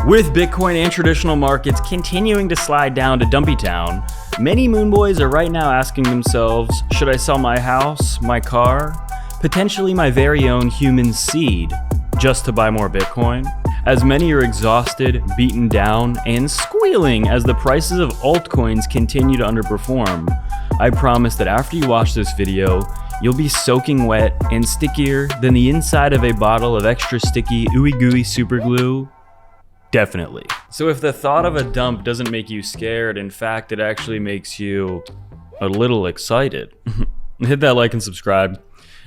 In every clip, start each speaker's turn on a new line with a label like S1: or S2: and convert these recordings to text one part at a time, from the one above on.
S1: With Bitcoin and traditional markets continuing to slide down to dumpy town, many moon boys are right now asking themselves, should I sell my house, my car, potentially my very own human seed, just to buy more Bitcoin? As many are exhausted, beaten down, and squealing as the prices of altcoins continue to underperform, I promise that after you watch this video, you'll be soaking wet and stickier than the inside of a bottle of extra sticky ooey gooey super glue. Definitely. So if the thought of a dump doesn't make you scared, in fact, it actually makes you a little excited, hit that like and subscribe.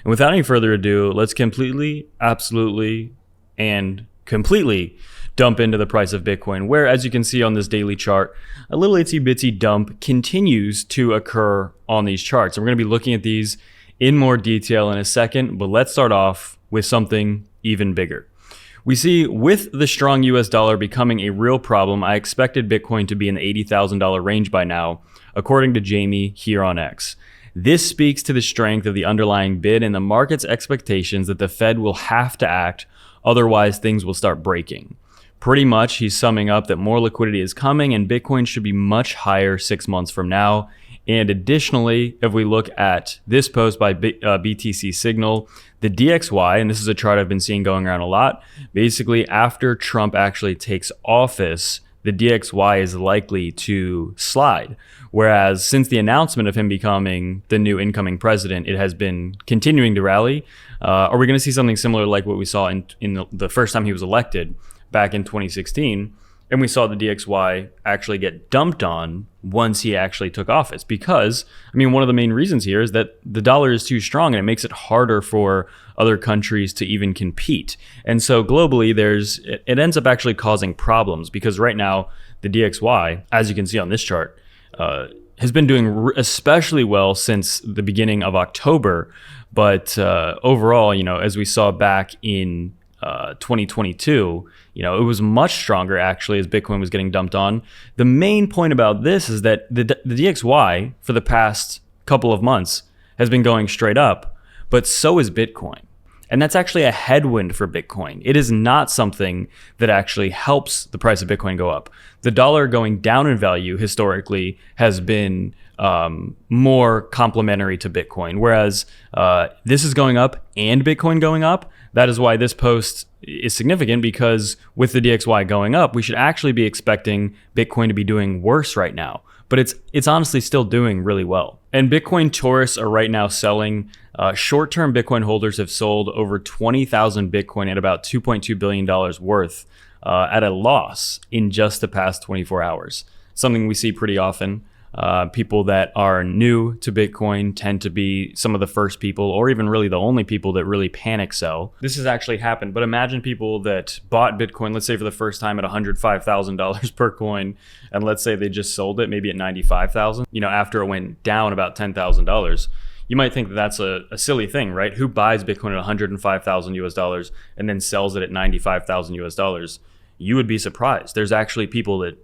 S1: And without any further ado, let's completely, absolutely, and completely dump into the price of Bitcoin, where, as you can see on this daily chart, a little itsy bitsy dump continues to occur on these charts. And we're going to be looking at these in more detail in a second, but let's start off with something even bigger. We see with the strong US dollar becoming a real problem, I expected Bitcoin to be in the $80,000 range by now, according to Jamie here on X. This speaks to the strength of the underlying bid and the market's expectations that the Fed will have to act, otherwise things will start breaking. Pretty much, he's summing up that more liquidity is coming and Bitcoin should be much higher 6 months from now. And additionally, if we look at this post by BTC Signal, the DXY, and this is a chart I've been seeing going around a lot, basically after Trump actually takes office, the DXY is likely to slide. Whereas since the announcement of him becoming the new incoming president, it has been continuing to rally. Are we going to see something similar like what we saw in the first time he was elected back in 2016? And we saw the DXY actually get dumped on once he actually took office. Because, I mean, one of the main reasons here is that the dollar is too strong and it makes it harder for other countries to even compete. And so globally, it ends up actually causing problems because right now, the DXY, as you can see on this chart, has been doing especially well since the beginning of October. But overall, as we saw back in 2022, it was much stronger actually as Bitcoin was getting dumped on. The main point about this is that the DXY for the past couple of months has been going straight up, but so is Bitcoin. And that's actually a headwind for Bitcoin. It is not something that actually helps the price of Bitcoin go up. The dollar going down in value historically has been more complementary to Bitcoin, whereas this is going up and Bitcoin going up. That is why this post is significant, because with the DXY going up, we should actually be expecting Bitcoin to be doing worse right now. But it's honestly still doing really well. And Bitcoin tourists are right now selling. Short-term Bitcoin holders have sold over 20,000 Bitcoin at about $2.2 billion worth at a loss in just the past 24 hours. Something we see pretty often. People that are new to Bitcoin tend to be some of the first people, or even really the only people that really panic sell. This has actually happened, but imagine people that bought Bitcoin, let's say for the first time at $105,000 per coin, and let's say they just sold it maybe at $95,000, after it went down about $10,000. You might think that that's a silly thing, right? Who buys Bitcoin at 105,000 US dollars and then sells it at 95,000 US dollars? You would be surprised. There's actually people that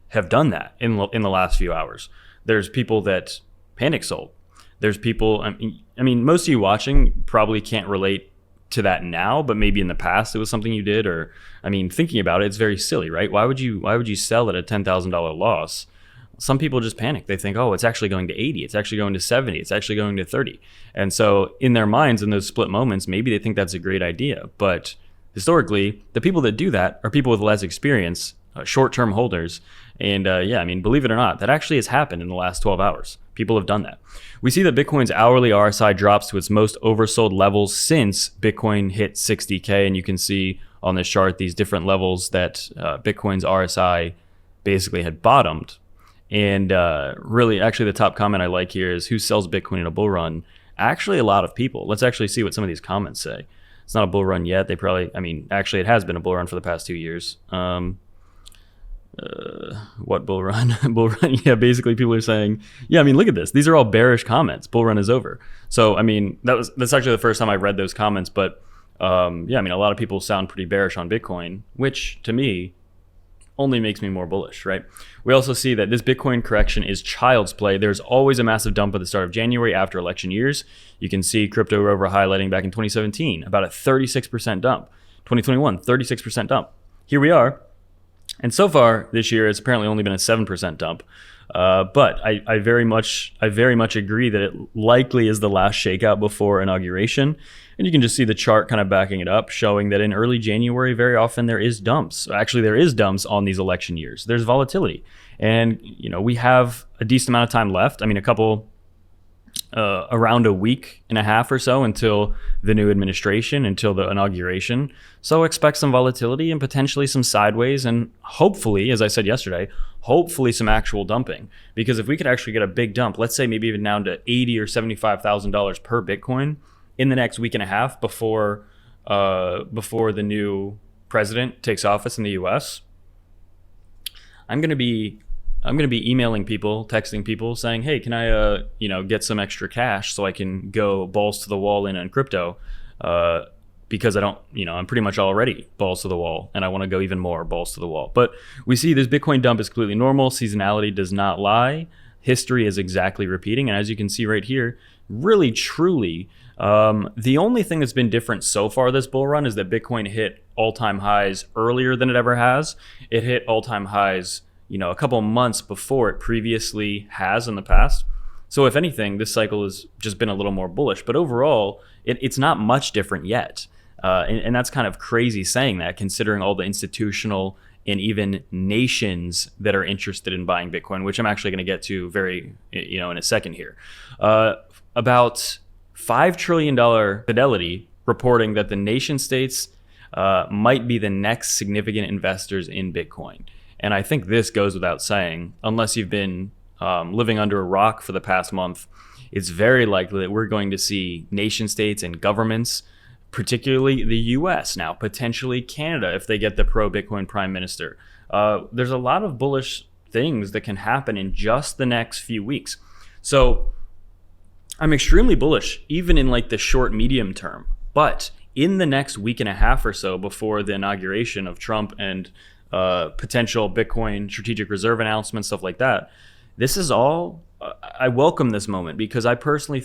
S1: have done that in the last few hours. There's people that panic sold. There's people, I mean, most of you watching probably can't relate to that now, but maybe in the past it was something you did, or, thinking about it, it's very silly, right? Why would you sell at a $10,000 loss? Some people just panic. They think, oh, it's actually going to 80. It's actually going to 70. It's actually going to 30. And so in their minds, in those split moments, maybe they think that's a great idea. But historically, the people that do that are people with less experience, short-term holders. And believe it or not, that actually has happened in the last 12 hours. People have done that. We see that Bitcoin's hourly RSI drops to its most oversold levels since Bitcoin hit 60K. And you can see on this chart these different levels that Bitcoin's RSI basically had bottomed. And really, actually, the top comment I like here is, who sells Bitcoin in a bull run? Actually, a lot of people. Let's actually see what some of these comments say. It's not a bull run yet. Actually, it has been a bull run for the past 2 years. What bull run? Bull run. Yeah, basically people are saying, look at this. These are all bearish comments. Bull run is over. So, that's actually the first time I read those comments. But a lot of people sound pretty bearish on Bitcoin, which to me only makes me more bullish, right? We also see that this Bitcoin correction is child's play. There's always a massive dump at the start of January after election years. You can see Crypto Rover highlighting back in 2017, about a 36% dump. 2021, 36% dump. Here we are. And so far this year, it's apparently only been a 7% dump. But I very much agree that it likely is the last shakeout before inauguration. And you can just see the chart kind of backing it up, showing that in early January, very often there is dumps. Actually, there is dumps on these election years. There's volatility. And, we have a decent amount of time left. I mean, around a week and a half or so until the new administration, until the inauguration. So expect some volatility and potentially some sideways, and hopefully, as I said yesterday, hopefully some actual dumping. Because if we could actually get a big dump, let's say maybe even down to $80,000 or $75,000 per Bitcoin in the next week and a half before the new president takes office in the U.S., I'm going to be emailing people, texting people, saying, "Hey, can I, get some extra cash so I can go balls to the wall in on crypto?" Because I don't, I'm pretty much already balls to the wall, and I want to go even more balls to the wall. But we see this Bitcoin dump is completely normal. Seasonality does not lie. History is exactly repeating, and as you can see right here, really, truly, the only thing that's been different so far this bull run is that Bitcoin hit all-time highs earlier than it ever has. It hit all-time highs a couple months before it previously has in the past. So if anything, this cycle has just been a little more bullish. But overall, it's not much different yet. And that's kind of crazy saying that, considering all the institutional and even nations that are interested in buying Bitcoin, which I'm actually going to get to in a second here. About $5 trillion Fidelity reporting that the nation states might be the next significant investors in Bitcoin. And I think this goes without saying, unless you've been living under a rock for the past month, it's very likely that we're going to see nation states and governments, particularly the US now, potentially Canada if they get the pro-Bitcoin prime minister. There's a lot of bullish things that can happen in just the next few weeks. So I'm extremely bullish, even in like the short, medium term. But in the next week and a half or so before the inauguration of Trump and potential Bitcoin strategic reserve announcements, stuff like that. This is all, I welcome this moment because I personally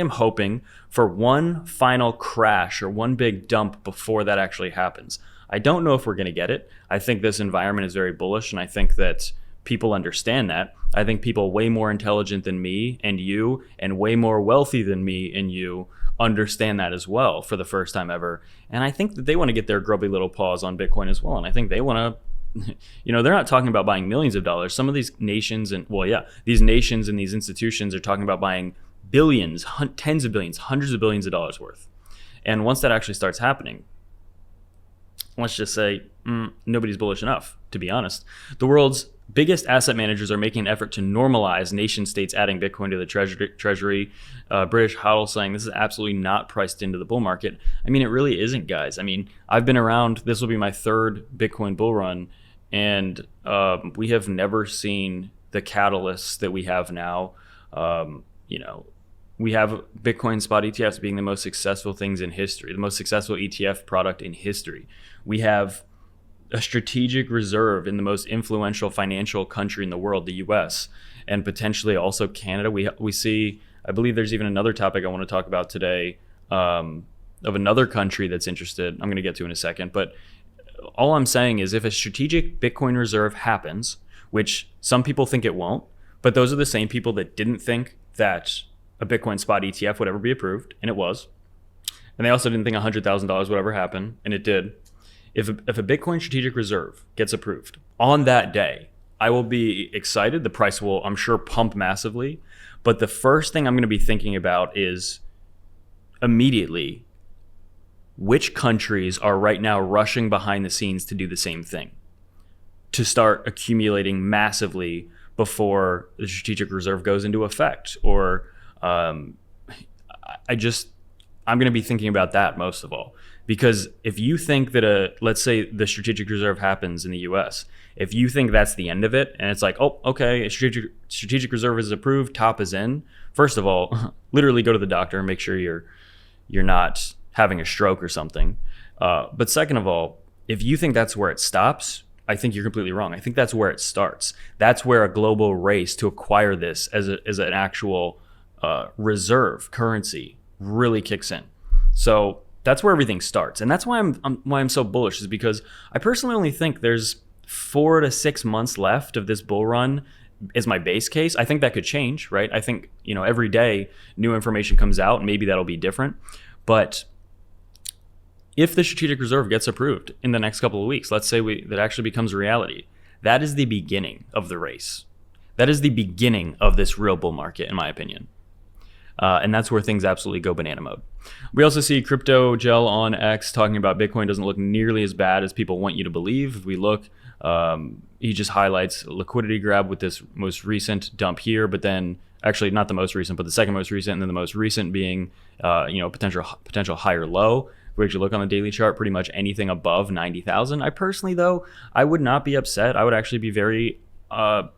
S1: am hoping for one final crash or one big dump before that actually happens. I don't know if we're going to get it. I think this environment is very bullish, and I think that people understand that. I think people way more intelligent than me and you, and way more wealthy than me and you, understand that as well for the first time ever. And I think that they want to get their grubby little paws on Bitcoin as well. And I think they want to, they're not talking about buying millions of dollars. Some of these nations these nations and these institutions are talking about buying billions, tens of billions, hundreds of billions of dollars worth. And once that actually starts happening, let's just say nobody's bullish enough, to be honest. The world's biggest asset managers are making an effort to normalize nation states adding Bitcoin to the treasury. British HODL saying this is absolutely not priced into the bull market. I mean, it really isn't, guys. I mean, I've been around, this will be my third Bitcoin bull run, and we have never seen the catalysts that we have now. We have Bitcoin spot ETFs being the most successful things in history, the most successful ETF product in history. We have a strategic reserve in the most influential financial country in the world, the US, and potentially also Canada. We see, I believe there's even another topic I want to talk about today of another country that's interested. I'm going to get to in a second. But all I'm saying is if a strategic Bitcoin reserve happens, which some people think it won't, but those are the same people that didn't think that a Bitcoin spot ETF would ever be approved, and it was. And they also didn't think $100,000 would ever happen, and it did. If a Bitcoin strategic reserve gets approved on that day, I will be excited. The price will, I'm sure, pump massively. But the first thing I'm going to be thinking about is immediately which countries are right now rushing behind the scenes to do the same thing, to start accumulating massively before the strategic reserve goes into effect. Or I'm going to be thinking about that most of all. Because if you think that let's say the strategic reserve happens in the US, if you think that's the end of it, and it's like, oh, okay, a strategic reserve is approved, top is in. First of all, literally go to the doctor and make sure you're not having a stroke or something. But second of all, if you think that's where it stops, I think you're completely wrong. I think that's where it starts. That's where a global race to acquire this as an actual reserve currency really kicks in. So that's where everything starts. And that's why I'm so bullish, is because I personally only think there's 4 to 6 months left of this bull run is my base case. I think that could change, right? I think, every day new information comes out and maybe that'll be different. But if the strategic reserve gets approved in the next couple of weeks, let's say that actually becomes a reality, that is the beginning of the race. That is the beginning of this real bull market, in my opinion. And that's where things absolutely go banana mode. We also see Crypto Gel on X talking about Bitcoin doesn't look nearly as bad as people want you to believe. If we look, he just highlights liquidity grab with this most recent dump here, but then actually not the most recent, but the second most recent, and then the most recent being, potential higher low. If we actually look on the daily chart, pretty much anything above 90,000. I personally, though, I would not be upset. I would actually be very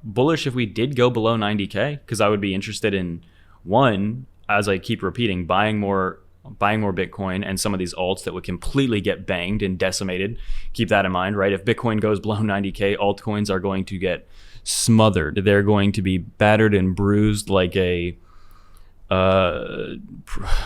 S1: bullish if we did go below 90K, because I would be interested in, one, as I keep repeating, buying more Bitcoin and some of these alts that would completely get banged and decimated. Keep that in mind, right? If Bitcoin goes below 90K, altcoins are going to get smothered. They're going to be battered and bruised like a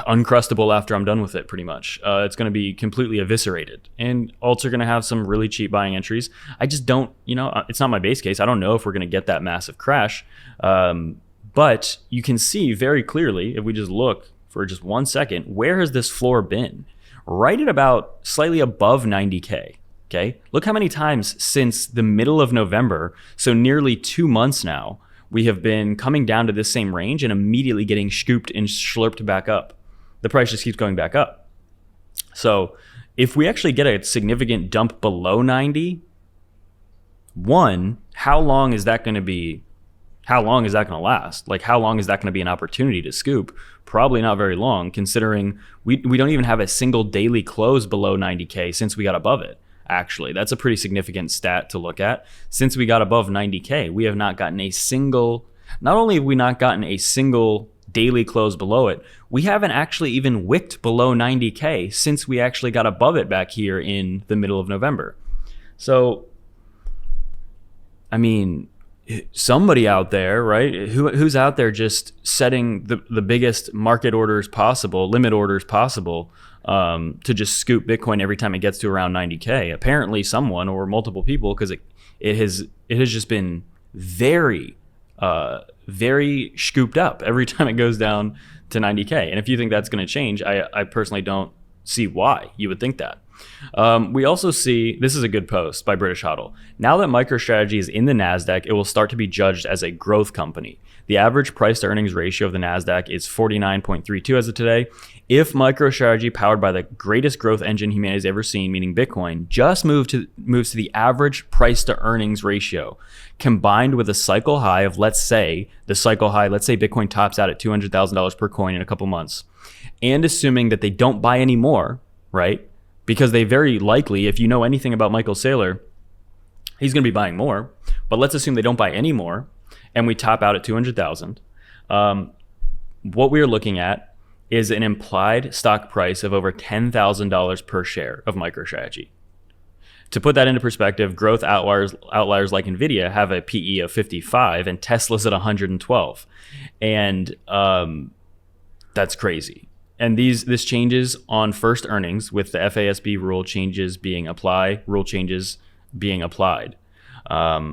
S1: uncrustable after I'm done with it, pretty much. It's going to be completely eviscerated. And alts are going to have some really cheap buying entries. I just don't, it's not my base case. I don't know if we're going to get that massive crash. But you can see very clearly, if we just look for just 1 second, where has this floor been? Right at about slightly above 90K. Okay. Look how many times since the middle of November, so nearly 2 months now, we have been coming down to this same range and immediately getting scooped and slurped back up. The price just keeps going back up. So if we actually get a significant dump below 90, one, how long is that going to be? How long is that going to last? Like, how long is that going to be an opportunity to scoop? Probably not very long, considering we don't even have a single daily close below 90K since we got above it. Actually, that's a pretty significant stat to look at. Since we got above 90K, we have not gotten not only have we not gotten a single daily close below it, we haven't actually even wicked below 90K since we actually got above it back here in the middle of November. So, I mean, somebody out there, right? Who's out there just setting the biggest market orders possible, limit orders possible, to just scoop Bitcoin every time it gets to around 90K? Apparently someone or multiple people, because it has just been very, very scooped up every time it goes down to 90K. And if you think that's going to change, I personally don't see why you would think that. We also see, this is a good post by British Hodl. Now that Microstrategy is in the NASDAQ, it will start to be judged as a growth company. The average price to earnings ratio of the NASDAQ is 49.32 as of today. If Microstrategy, powered by the greatest growth engine humanity has ever seen, meaning Bitcoin, just moves to the average price to earnings ratio, combined with a cycle high of, let's say Bitcoin tops out at $200,000 per coin in a couple months, and assuming that they don't buy any more, right? Because they very likely, if you know anything about Michael Saylor, he's going to be buying more. But let's assume they don't buy any more, and we top out at 200,000. What we're looking at is an implied stock price of over $10,000 per share of MicroStrategy. To put that into perspective, growth outliers like NVIDIA have a PE of 55 and Tesla's at 112. And that's crazy. And this changes on first earnings with the FASB rule changes being applied.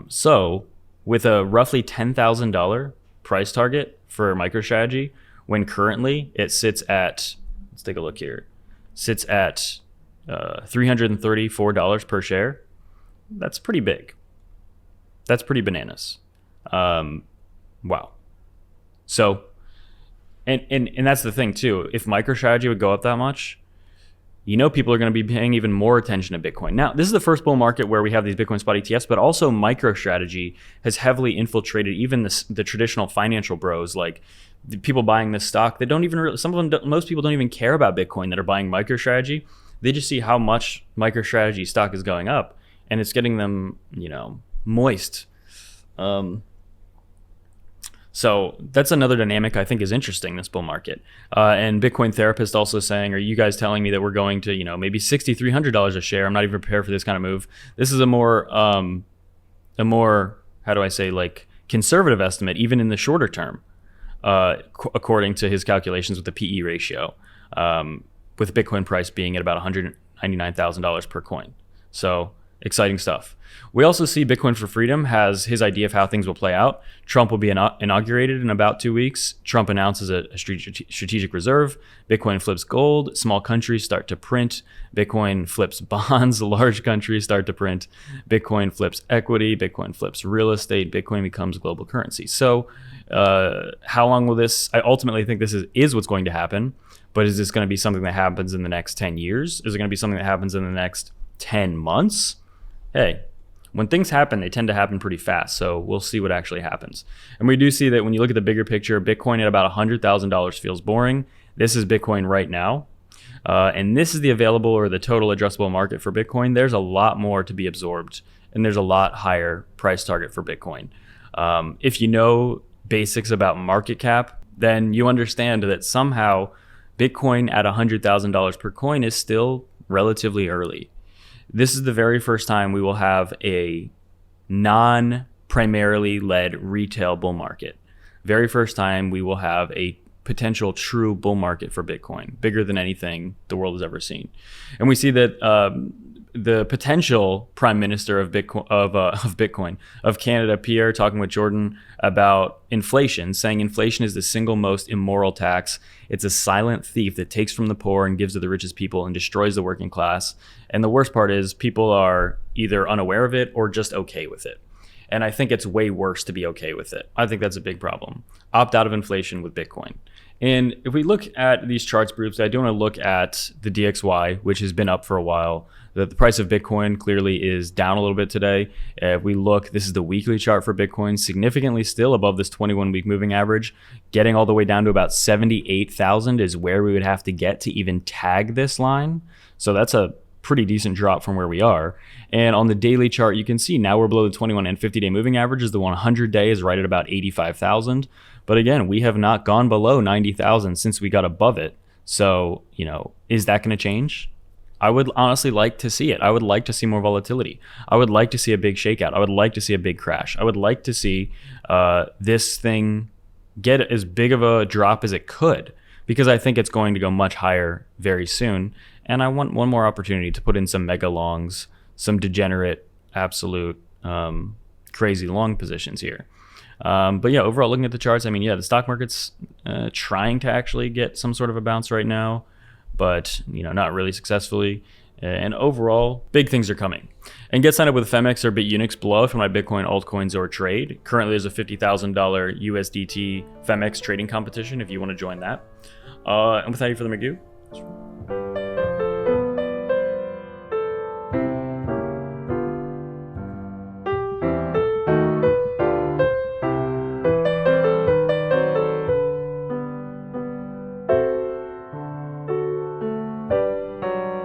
S1: So with a roughly $10,000 price target for MicroStrategy, when currently it sits at, let's take a look here, sits at $334 per share, that's pretty big. That's pretty bananas. Wow. So, and that's the thing too. If MicroStrategy would go up that much, people are going to be paying even more attention to Bitcoin. Now, this is the first bull market where we have these Bitcoin spot ETFs, but also MicroStrategy has heavily infiltrated even the traditional financial bros, like the people buying this stock. They don't even, most people don't even care about Bitcoin that are buying MicroStrategy. They just see how much MicroStrategy stock is going up, and it's getting them, moist. So that's another dynamic I think is interesting, this bull market. And Bitcoin Therapist also saying, are you guys telling me that we're going to, maybe $6,300 a share? I'm not even prepared for this kind of move. This is a more, how do I say, like conservative estimate, even in the shorter term, according to his calculations with the PE ratio. with Bitcoin price being at about $199,000 per coin. So exciting stuff. We also see Bitcoin for Freedom has his idea of how things will play out. Trump will be inaugurated in about 2 weeks. Trump announces a strategic reserve. Bitcoin flips gold. Small countries start to print. Bitcoin flips bonds. Large countries start to print. Bitcoin flips equity. Bitcoin flips real estate. Bitcoin becomes global currency. So how long will this? I ultimately think this is what's going to happen. But is this going to be something that happens in the next 10 years? Is it going to be something that happens in the next 10 months? Hey, when things happen, they tend to happen pretty fast. So we'll see what actually happens. And we do see that when you look at the bigger picture, Bitcoin at about $100,000 feels boring. This is Bitcoin right now. And this is the available or the total addressable market for Bitcoin. There's a lot more to be absorbed, and there's a lot higher price target for Bitcoin. If you know basics about market cap, then you understand that somehow Bitcoin at $100,000 per coin is still relatively early. This is the very first time we will have a non-primarily led retail bull market. Very first time we will have a potential true bull market for Bitcoin, bigger than anything the world has ever seen. And we see that the potential prime minister of Bitcoin of Canada, Pierre, talking with Jordan about inflation, saying inflation is the single most immoral tax. It's a silent thief that takes from the poor and gives to the richest people and destroys the working class. And the worst part is people are either unaware of it or just okay with it. And I think it's way worse to be okay with it. I think that's a big problem. Opt out of inflation with Bitcoin. And if we look at these charts groups, I do want to look at the DXY, which has been up for a while. The price of Bitcoin clearly is down a little bit today. If we look, this is the weekly chart for Bitcoin, significantly still above this 21-week moving average. Getting all the way down to about 78,000 is where we would have to get to even tag this line. So that's a pretty decent drop from where we are. And on the daily chart, you can see now we're below the 21 and 50-day moving averages. The 100-day is right at about 85,000. But again, we have not gone below 90,000 since we got above it. So, is that going to change? I would honestly like to see it. I would like to see more volatility. I would like to see a big shakeout. I would like to see a big crash. I would like to see this thing get as big of a drop as it could, because I think it's going to go much higher very soon. And I want one more opportunity to put in some mega longs, some degenerate, absolute crazy long positions here. But yeah, overall, looking at the charts, the stock market's trying to actually get some sort of a bounce right now, but not really successfully. And overall, big things are coming. And get signed up with Femex or BITUNIX below for my Bitcoin altcoins or trade. Currently, there's a $50,000 USDT Femex trading competition if you want to join that. And without any further ado,